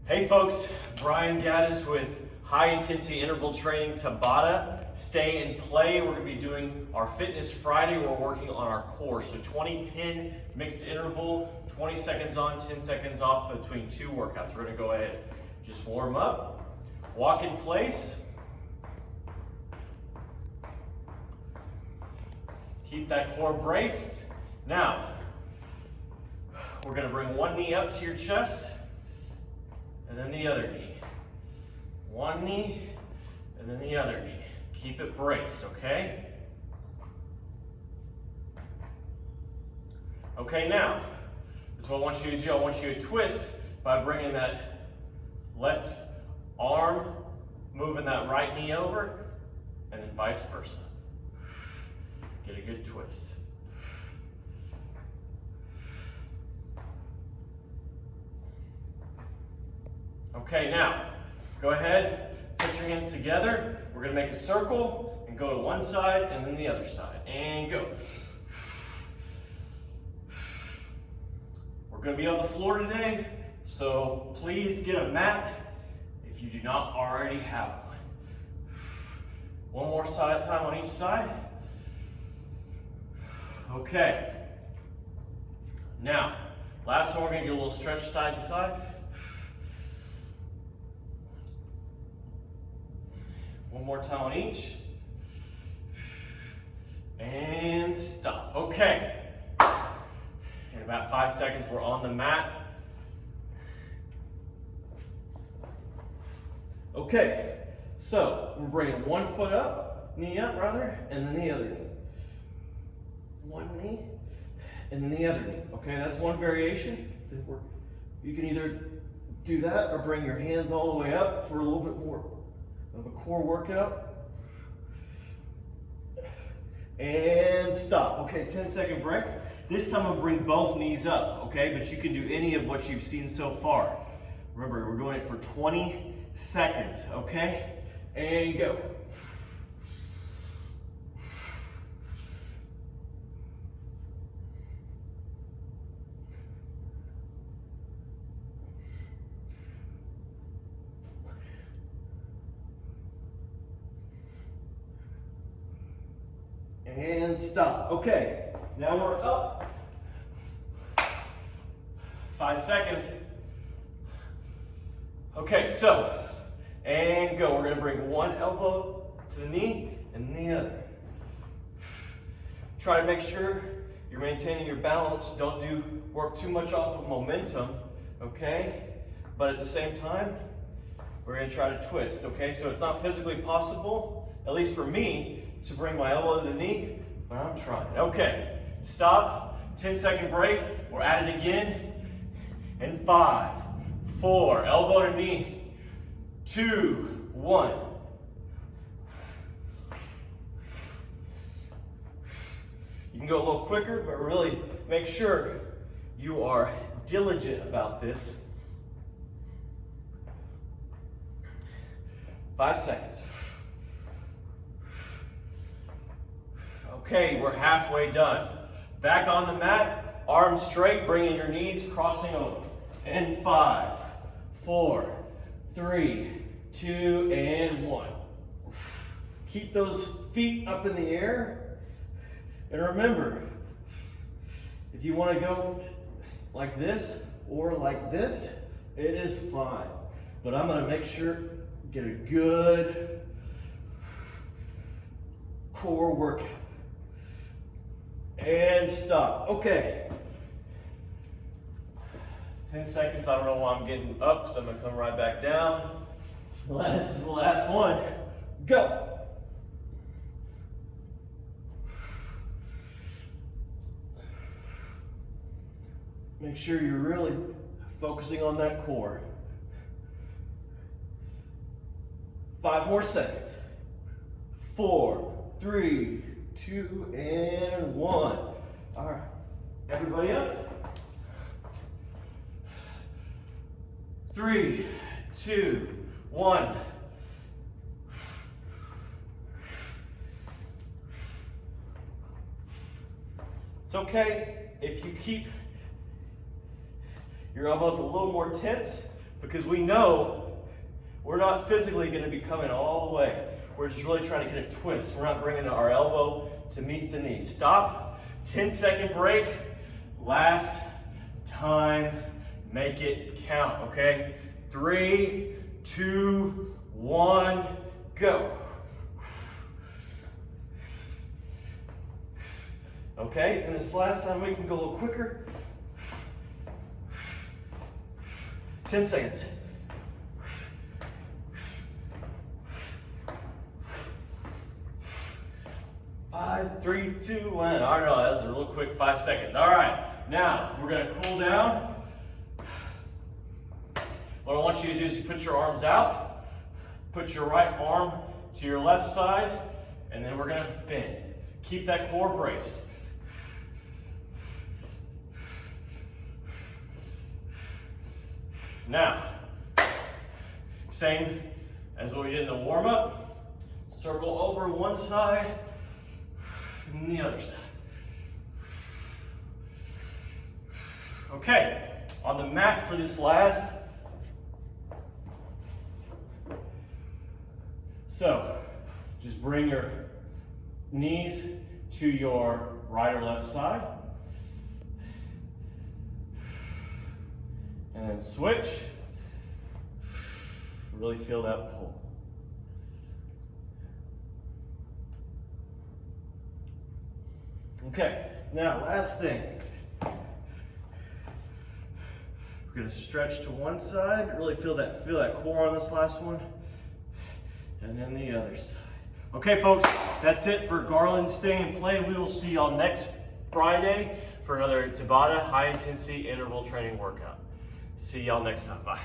Hey folks, Brian Gaddis with High Intensity Interval Training Tabata. Stay and play. We're going to be doing our Fitness Friday. We're working on our core. So 20-10 mixed interval, 20 seconds on, 10 seconds off between two workouts. We're going to go ahead, just warm up, walk in place. Keep that core braced. Now, we're going to bring one knee up to your chest. And then the other knee. One knee, and then the other knee. Keep it braced, okay? Okay, now, this is what I want you to do. I want you to twist by bringing that left arm, moving that right knee over, and then vice versa. Get a good twist. Okay, now, go ahead, put your hands together. We're gonna make a circle and go to one side and then the other side. And go. We're gonna be on the floor today, so please get a mat if you do not already have one. One more side time on each side. Okay. Now, last one, we're gonna get a little stretch side to side. One more time on each. And stop. Okay. In about 5 seconds, we're on the mat. Okay. So, we're bringing one foot up, knee up rather, and then the other knee. One knee, and then the other knee. Okay, that's one variation. You can either do that or bring your hands all the way up for a little bit more of a core workout. And stop. Okay, 10-second break. This time I'll bring both knees up, okay? But you can do any of what you've seen so far. Remember, we're doing it for 20 seconds, okay? And go. And stop. Okay, now we're up. 5 seconds. Okay, so, and go. We're gonna bring one elbow to the knee and the other. Try to make sure you're maintaining your balance. Don't work too much off of momentum, okay? But at the same time, we're gonna try to twist, okay? So it's not physically possible, at least for me, to bring my elbow to the knee, but I'm trying. Okay, stop, 10-second break. We're at it again. And 5, 4, elbow to knee, 2, 1. You can go a little quicker, but really make sure you are diligent about this. 5 seconds. Okay, we're halfway done. Back on the mat, arms straight, bringing your knees, crossing over. And 5, 4, 3, 2, and 1. Keep those feet up in the air. And remember, if you want to go like this or like this, it is fine. But I'm going to make sure get a good core workout. And stop. Okay. 10 seconds. I don't know why I'm getting up because I'm going to come right back down. This is the last one. Go. Make sure you're really focusing on that core. 5 more seconds. 4, 3, 2, and 1. All right, everybody up. 3, 2, 1. It's okay if you keep your elbows a little more tense, but because we know we're not physically going to be coming all the way. We're just really trying to get a twist. We're not bringing our elbow to meet the knee. Stop, 10-second break, last time, make it count, okay? 3, 2, 1, go. Okay, and this last time we can go a little quicker. 10 seconds. 5, 3, 2, 1. All right, no, that was a real quick 5 seconds. All right, now we're gonna cool down. What I want you to do is you put your arms out, put your right arm to your left side, and then we're gonna bend. Keep that core braced. Now, same as what we did in the warm-up. Circle over one side and the other side. Okay, on the mat for this last. So, just bring your knees to your right or left side. And then switch. Really feel that pull. Okay, now last thing. We're gonna stretch to one side, really feel that core on this last one, and then the other side. Okay, folks, that's it for Garland Stay and Play. We will see y'all next Friday for another Tabata high intensity interval training workout. See y'all next time. Bye.